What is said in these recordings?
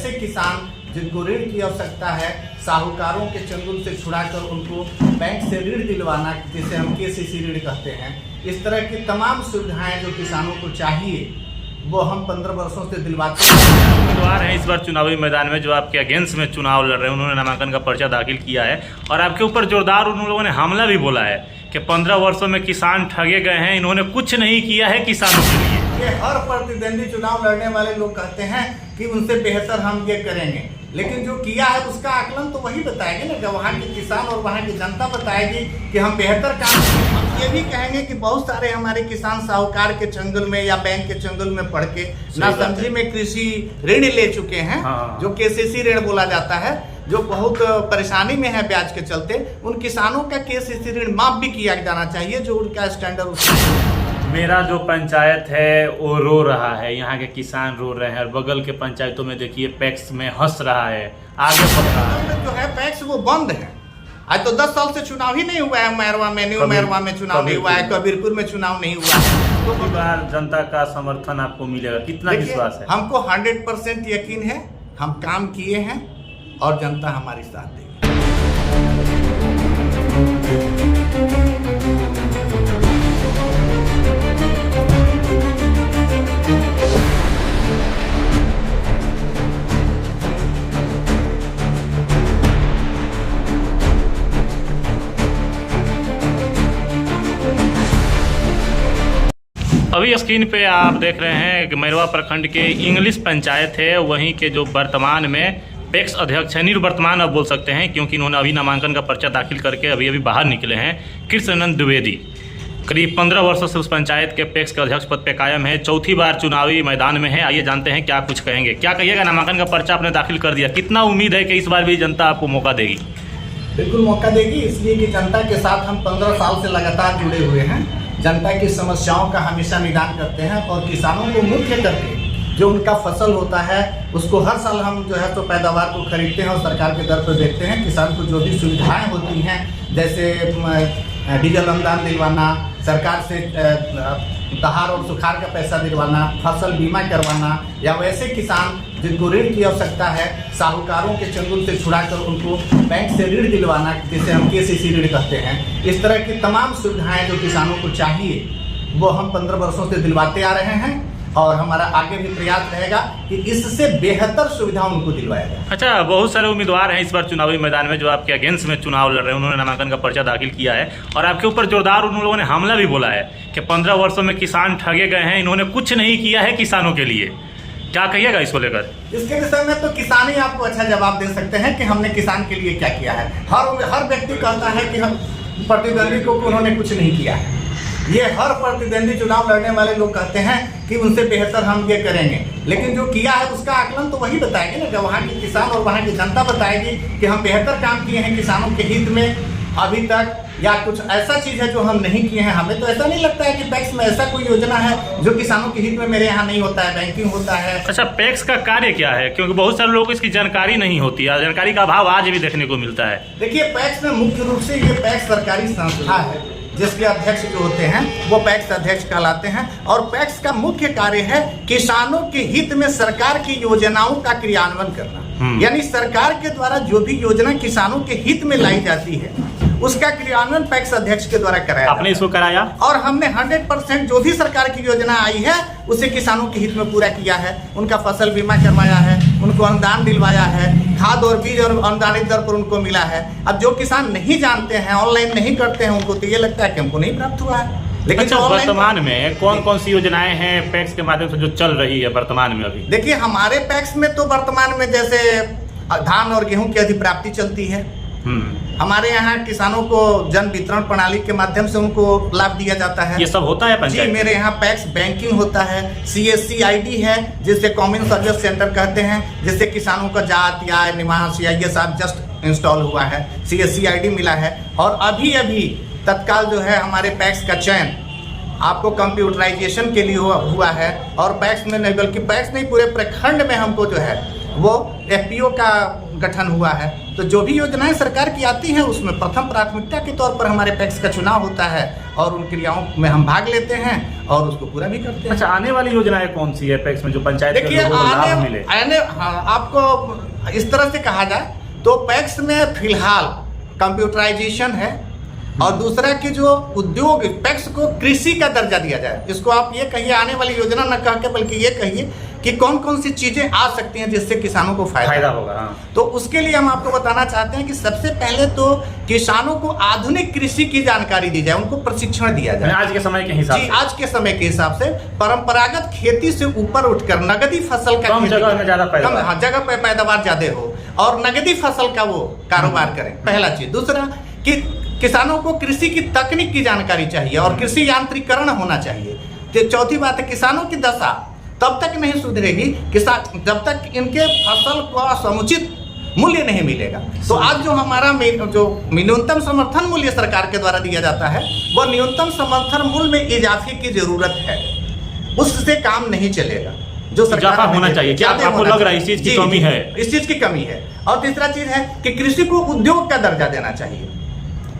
ऐसे किसान जिनको ऋण की आवश्यकता है, साहूकारों के चंगुल से छुड़ाकर उनको बैंक से ऋण दिलवाना, जिसे हम केसीसी ऋण कहते हैं, इस तरह की तमाम सुविधाएं जो किसानों को चाहिए वो हम 15 वर्षों से दिलवाते हैं। उम्मीदवार हैं इस बार चुनावी मैदान में जो आपके अगेंस्ट में चुनाव लड़ रहे हैं, उन्होंने नामांकन का पर्चा दाखिल किया है और आपके ऊपर जोरदार उन लोगों ने हमला भी बोला है कि 15 वर्षों में किसान ठगे गए हैं, इन्होंने कुछ नहीं किया है किसानों के लिए। ये हर प्रतिद्वंदी चुनाव लड़ने वाले लोग कहते हैं कि उनसे बेहतर हम ये करेंगे, लेकिन जो किया है उसका आकलन तो वही बताएगी ना, कि वहाँ के किसान और वहाँ की जनता बताएगी कि हम बेहतर काम। हम ये भी कहेंगे कि बहुत सारे हमारे किसान साहूकार के चंगुल में या बैंक के चंगुल में पड़ के ना समझी में कृषि ऋण ले चुके हैं। जो केसीसी ऋण बोला जाता है, जो बहुत परेशानी में है ब्याज के चलते, उन किसानों का केसीसी ऋण माफ भी किया जाना चाहिए, जो उनका स्टैंडर्ड। मेरा जो पंचायत है वो रो रहा है, यहाँ के किसान रो रहे हैं और बगल के पंचायतों में देखिए पैक्स में हंस रहा है, आगे बढ़ रहा है। जो है पैक्स वो बंद है। आज तो 10 साल से चुनाव ही नहीं हुआ है। मैरवा में, न्यू मैरवा में चुनाव नहीं हुआ है, कबीरपुर में चुनाव नहीं हुआ है। तो बार जनता का समर्थन आपको मिलेगा, कितना विश्वास है? हमको 100% यकीन है, हम काम किए हैं और जनता हमारी साथ देगी। अभी स्क्रीन पे आप देख रहे हैं कि मैरवा प्रखंड के इंग्लिश पंचायत है, वहीं के जो वर्तमान में पैक्स अध्यक्ष हैं, निर्वर्तमान अब बोल सकते हैं क्योंकि इन्होंने अभी नामांकन का पर्चा दाखिल करके अभी बाहर निकले हैं, कृष्णानंद द्विवेदी करीब 15 वर्षों से उस पंचायत के पैक्स के अध्यक्ष पद पे कायम है, चौथी बार चुनावी मैदान में है। आइए जानते हैं क्या कुछ कहेंगे। क्या कहिएगा, नामांकन का पर्चा आपने दाखिल कर दिया, कितना उम्मीद है कि इस बार भी जनता आपको मौका देगी? बिल्कुल मौका देगी, इसलिए कि जनता के साथ हम 15 साल से लगातार जुड़े हुए हैं। जनता की समस्याओं का हमेशा निदान करते हैं और किसानों को मुख्य करके जो उनका फसल होता है उसको हर साल हम जो है तो पैदावार को खरीदते हैं और सरकार के दर पर देखते हैं। किसान को जो भी सुविधाएं होती हैं, जैसे डीजल अनुदान दिलवाना, सरकार से दहाड़ और सुखाड़ का पैसा दिलवाना, फसल बीमा करवाना, या वैसे किसान जिनको ऋण की आवश्यकता है, साहूकारों के चंगुल से छुड़ाकर उनको बैंक से ऋण दिलवाना, जिसे हम केसीसी ऋण कहते हैं, इस तरह की तमाम सुविधाएं जो किसानों को चाहिए वो हम 15 वर्षों से दिलवाते आ रहे हैं और हमारा आगे भी प्रयास रहेगा कि इससे बेहतर सुविधा उनको दिलवाया जाए। अच्छा, बहुत सारे उम्मीदवार हैं इस बार चुनावी मैदान में जो आपके अगेंस्ट में चुनाव लड़ रहे हैं, उन्होंने नामांकन का पर्चा दाखिल किया है और आपके ऊपर जोरदार उन लोगों ने हमला भी बोला है कि 15 वर्षों में किसान ठगे गए हैं, इन्होंने कुछ नहीं किया है किसानों के लिए। क्या कहिएगा इसको लेकर? इसके विषय में तो किसान ही आपको अच्छा जवाब दे सकते हैं कि हमने किसान के लिए क्या किया है। हर व्यक्ति कहता है कि हम प्रतिद्वंदी को उन्होंने कुछ नहीं किया है। ये हर प्रतिद्वंदी चुनाव लड़ने वाले लोग कहते हैं कि उनसे बेहतर हम ये करेंगे, लेकिन जो किया है उसका आकलन तो वही बताएगी ना, कि वहाँ के किसान और वहाँ की जनता बताएगी कि हम बेहतर काम किए हैं किसानों के हित में अभी तक, या कुछ ऐसा चीज़ है जो हम नहीं किए हैं। हमें तो ऐसा नहीं लगता है कि पैक्स में ऐसा कोई योजना है जो किसानों के हित में मेरे यहाँ नहीं होता है। बैंकिंग होता है। अच्छा, पैक्स का कार्य क्या है? क्योंकि बहुत सारे लोगों को इसकी जानकारी नहीं होती है, जानकारी का अभाव आज भी देखने को मिलता है। देखिए, पैक्स में मुख्य रूप से ये पैक्स सरकारी संस्था है जिसके अध्यक्ष जो होते हैं वो पैक्स अध्यक्ष कहलाते हैं और पैक्स का मुख्य कार्य है किसानों के हित में सरकार की योजनाओं का क्रियान्वयन करना। यानी सरकार के द्वारा जो भी योजना किसानों के हित में लाई जाती है उसका क्रियान्वयन पैक्स अध्यक्ष के द्वारा कराया। आपने इसको कराया और हमने 100% जो भी सरकार की योजना आई है उसे किसानों के हित में पूरा किया है। उनका फसल बीमा करवाया है, उनको अनुदान दिलवाया है, खाद और बीज और अनुदानित दर पर उनको मिला है। अब जो किसान नहीं जानते हैं, ऑनलाइन नहीं करते हैं, उनको तो ये लगता है कि हमको नहीं प्राप्त हुआ है। लेकिन अच्छा, वर्तमान में कौन कौन सी योजनाएं हैं पैक्स के माध्यम से जो चल रही है वर्तमान में? अभी देखिए, हमारे पैक्स में तो वर्तमान में जैसे धान और गेहूं की अधिप्राप्ति चलती है। हमारे यहाँ किसानों को जन वितरण प्रणाली के माध्यम से उनको लाभ दिया जाता है। ये सब होता है पंचायत? जी, मेरे यहाँ पैक्स बैंकिंग होता है, CSC ID है जिससे कॉमन सर्विस सेंटर कहते हैं, जिससे किसानों का जात या निवास या ये सब जस्ट इंस्टॉल हुआ है, CSC ID मिला है। और अभी तत्काल जो है हमारे पैक्स का चयन आपको कंप्यूटराइजेशन के लिए हुआ है और पैक्स में नहीं बल्कि पैक्स नहीं पूरे प्रखंड में हमको जो है वो FPO का गठन हुआ है। तो जो भी योजनाएं सरकार की आती हैं उसमें प्रथम प्राथमिकता के तौर पर हमारे पैक्स का चुनाव होता है और उन क्रियाओं में हम भाग लेते हैं और उसको पूरा भी करते हैं। अच्छा, आने वाली योजनाएं कौन सी है पैक्स में जो पंचायत के देखिए लोगों को लाभ मिले? आपको इस तरह से कहा जाए तो पैक्स में फिलहाल कंप्यूटराइजेशन है और दूसरा कि जो उद्योग पैक्स को कृषि का दर्जा दिया जाए। इसको आप ये कहिए आने वाली योजना न कह के बल्कि ये कहिए कि कौन कौन सी चीजें आ सकती हैं जिससे किसानों को फायदा होगा। हाँ। तो उसके लिए हम आपको बताना चाहते हैं कि सबसे पहले तो किसानों को आधुनिक कृषि की जानकारी दी जाए, उनको प्रशिक्षण दिया जाए आज के समय के हिसाब से। आज के समय के हिसाब से परंपरागत खेती से ऊपर उठकर नगदी फसल का कम जगह में ज्यादा पैदावार, जगह पे पैदावार ज्यादा हो और नगदी फसल का वो कारोबार करें, पहला चीज। दूसरा कि किसानों को कृषि की तकनीक की जानकारी चाहिए और कृषि यांत्रिकरण होना चाहिए। तो चौथी बात है किसानों की दशा तब तक नहीं सुधरेगी किसान जब तक इनके फसल का समुचित मूल्य नहीं मिलेगा। तो आज जो हमारा जो न्यूनतम समर्थन मूल्य सरकार के द्वारा दिया जाता है वो न्यूनतम समर्थन मूल्य में इजाफे की जरूरत है, उससे काम नहीं चलेगा। जो सरकार होना चाहिए, क्या आपको लग रहा है इस चीज की कमी है? इस चीज की कमी है। और तीसरा चीज है कि कृषि को उद्योग का दर्जा देना चाहिए,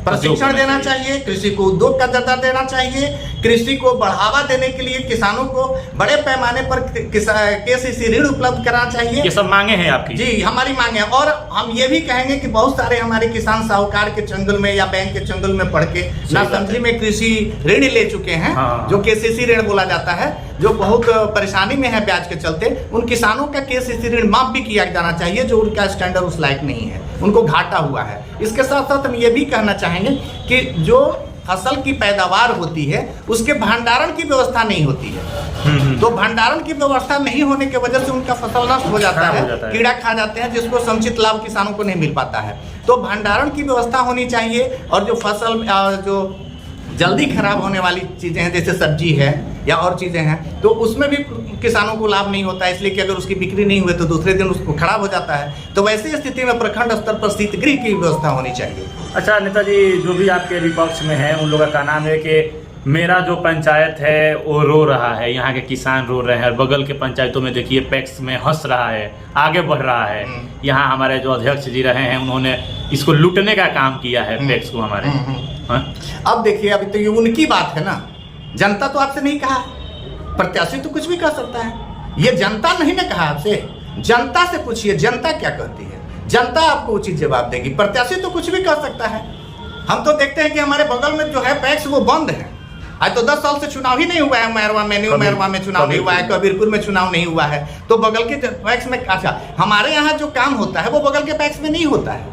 प्रशिक्षण देना चाहिए, कृषि को उद्योग का दर्जा देना चाहिए। कृषि को बढ़ावा देने के लिए किसानों को बड़े पैमाने पर केसीसी ऋण उपलब्ध कराना चाहिए। ये सब मांगे हैं आपकी? जी, हमारी मांगे हैं। और हम ये भी कहेंगे कि बहुत सारे हमारे किसान साहूकार के चंगुल में या बैंक के चंगुल में पढ़ के नासमझी में कृषि ऋण ले चुके हैं। हाँ। जो केसीसी ऋण बोला जाता है, जो बहुत परेशानी में है ब्याज के चलते, उन किसानों का केसीसी ऋण माफ भी किया जाना चाहिए जो उनका स्टैंडर्ड उस लायक नहीं है, उनको घाटा हुआ है। इसके साथ साथ हम ये भी कहना चाहेंगे कि जो फसल की पैदावार होती है उसके भंडारण की व्यवस्था नहीं होती है। तो भंडारण की व्यवस्था नहीं होने की वजह से उनका फसल नष्ट हो जाता है, कीड़ा खा जाते हैं, जिसको समुचित लाभ किसानों को नहीं मिल पाता है। तो भंडारण की व्यवस्था होनी चाहिए। और जो फसल जो जल्दी खराब होने वाली चीजें हैं जैसे सब्जी है या और चीजें हैं तो उसमें भी किसानों को लाभ नहीं होता है, इसलिए कि अगर उसकी बिक्री नहीं हुई तो दूसरे दिन उसको खराब हो जाता है। तो वैसी स्थिति में प्रखंड स्तर पर शीतगृह की व्यवस्था होनी चाहिए। अच्छा नेताजी, जो भी आपके विपक्ष में है उन लोगों का कहना है कि मेरा जो पंचायत है वो रो रहा है, यहाँ के किसान रो रहे हैं, और बगल के पंचायतों में देखिए पैक्स में हंस रहा है, आगे बढ़ रहा है। यहाँ हमारे जो अध्यक्ष जी रहे हैं उन्होंने इसको लूटने का काम किया है पैक्स को हमारे। अब देखिए, अभी तो ये उनकी बात है ना, जनता तो आपसे नहीं कहा, प्रत्याशी तो कुछ भी कह सकता है, ये जनता नहीं ने कहा आपसे। जनता से पूछिए जनता क्या कहती है, जनता आपको उचित जवाब देगी। प्रत्याशी तो कुछ भी कह सकता है। हम तो देखते हैं कि हमारे बगल में जो है पैक्स वो बंद है। आज तो 10 साल से चुनाव ही नहीं हुआ है, मैरवा में, न्यू मैरवा में चुनाव नहीं हुआ है, कबीरपुर में चुनाव नहीं हुआ है। तो बगल के पैक्स में, अच्छा हमारे यहाँ जो काम होता है वो बगल के पैक्स में नहीं होता है,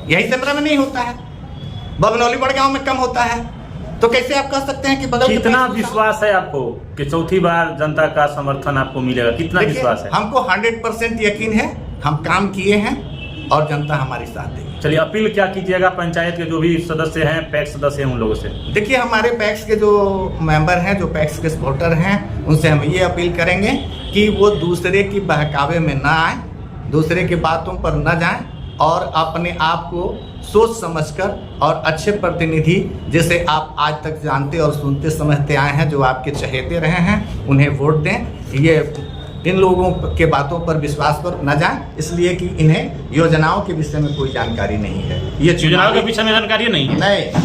यही सेंद्रा में नहीं होता है, बगनौली बड़गांव में कम होता है। तो कैसे आप कह सकते हैं कि बगल कितना विश्वास है आपको कि चौथी बार जनता का समर्थन आपको मिलेगा? कितना विश्वास है? हमको 100% यकीन है, हम काम किए हैं और जनता हमारी साथ देगी। चलिए, अपील क्या कीजिएगा पंचायत के जो भी सदस्य हैं, पैक्स सदस्य हैं, उन लोगों से? देखिए, हमारे पैक्स के जो मेंबर हैं, जो पैक्स के सपोर्टर हैं, उनसे हम ये अपील करेंगे कि वो दूसरे की बहकावे में ना आए, दूसरे की बातों पर न जाएं और अपने आप को सोच समझकर और अच्छे प्रतिनिधि जैसे आप आज तक जानते और सुनते समझते आए हैं, जो आपके चहेते रहे हैं, उन्हें वोट दें। ये इन लोगों के बातों पर विश्वास कर न जाएं, इसलिए कि इन्हें योजनाओं के विषय में कोई जानकारी नहीं है। ये योजनाओं के विषय में जानकारी नहीं है? नहीं,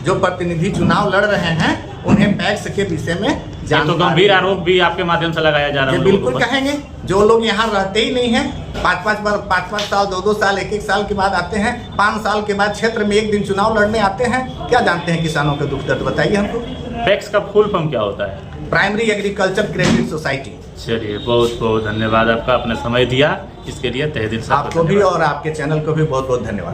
जो प्रतिनिधि चुनाव लड़ रहे हैं उन्हें पैक्स के विषय में तो गंभीर आरोप भी आपके माध्यम से लगाया जा रहा है। बिल्कुल कहेंगे, जो लोग यहाँ रहते ही नहीं हैं, 5-5 साल, 2-2 साल, 1-1 साल के बाद आते हैं, 5 साल के बाद क्षेत्र में एक दिन चुनाव लड़ने आते हैं, क्या जानते हैं किसानों के दुख दर्द? बताइए हमको। पैक्स का फुल फॉर्म क्या होता है? Primary agriculture credit society. चलिए, बहुत बहुत धन्यवाद आपका, अपना समय दिया इसके लिए तहे दिल से आपको भी और आपके चैनल को भी बहुत बहुत धन्यवाद।